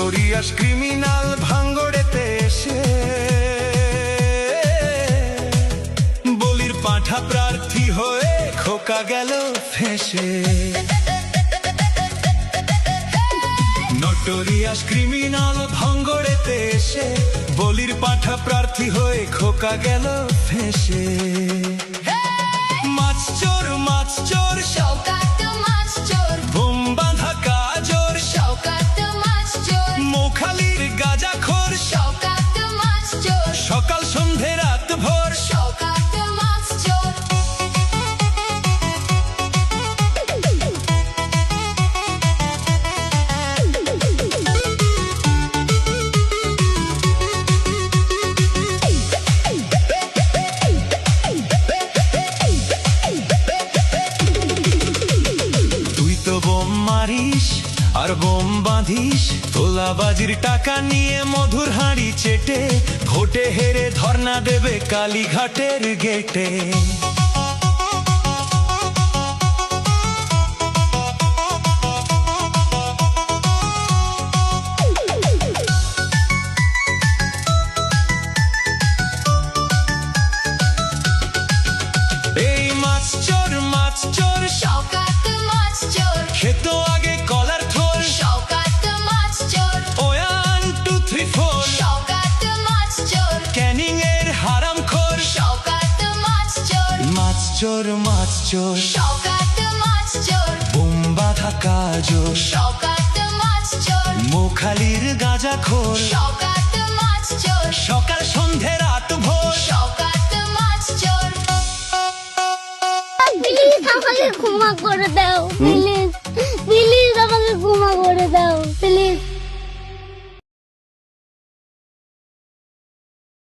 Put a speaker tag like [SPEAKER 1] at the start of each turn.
[SPEAKER 1] Notorious criminal ভাঙ্গড়েতে এসে বলির পাঁঠা প্রার্থী হয়ে খোকা গেল ফেঁসে। নোটোরিয়াস ক্রিমিনাল ভাঙ্গড়েতে এসে বলির পাঁঠা প্রার্থী হয়ে খোকা গেল ফেঁসে। মাছ চোর
[SPEAKER 2] শওকাত মাছ চোর,
[SPEAKER 1] বোম বাঁধা কাজর
[SPEAKER 2] শওকাত মাছ চোর,
[SPEAKER 1] মোখালির গাঁজাখোর
[SPEAKER 2] শওকাত মাছ চোর,
[SPEAKER 1] সকাল সন্ধে রাত ভোর
[SPEAKER 2] শওকাত মাছ চোর।
[SPEAKER 1] তুই তো বোম মারিস আর বোম বাঁধিস, তোলাবাজির টাকা নিয়ে মধুর হাঁড়ি চেটে ভোটে হেরে ধর্ণা দেবে কালীঘাটের গেটে। এই মাছ চোর
[SPEAKER 2] শওকাত মাছ চোর,
[SPEAKER 1] খেত আগে কলার থোল
[SPEAKER 2] শওকাত মাছ চোর,
[SPEAKER 1] 1 2 3 4
[SPEAKER 2] শওকাত মাছ চোর,
[SPEAKER 1] ক্যানিং এর হারামখোর
[SPEAKER 2] শওকাত মাছ চোর,
[SPEAKER 1] মাছ চোর
[SPEAKER 2] শওকাত মাছ চোর,
[SPEAKER 1] বোম বাঁধা কাজর
[SPEAKER 2] শওকাত মাছ চোর,
[SPEAKER 1] মোখালির গাঁজাখোর
[SPEAKER 2] শওকাত মাছ চোর,
[SPEAKER 1] সকাল সন্ধে রাত ভোর
[SPEAKER 2] শওকাত মাছ চোর।
[SPEAKER 3] প্লিজ আমাকে ক্ষমা করে দাও প্লিজ।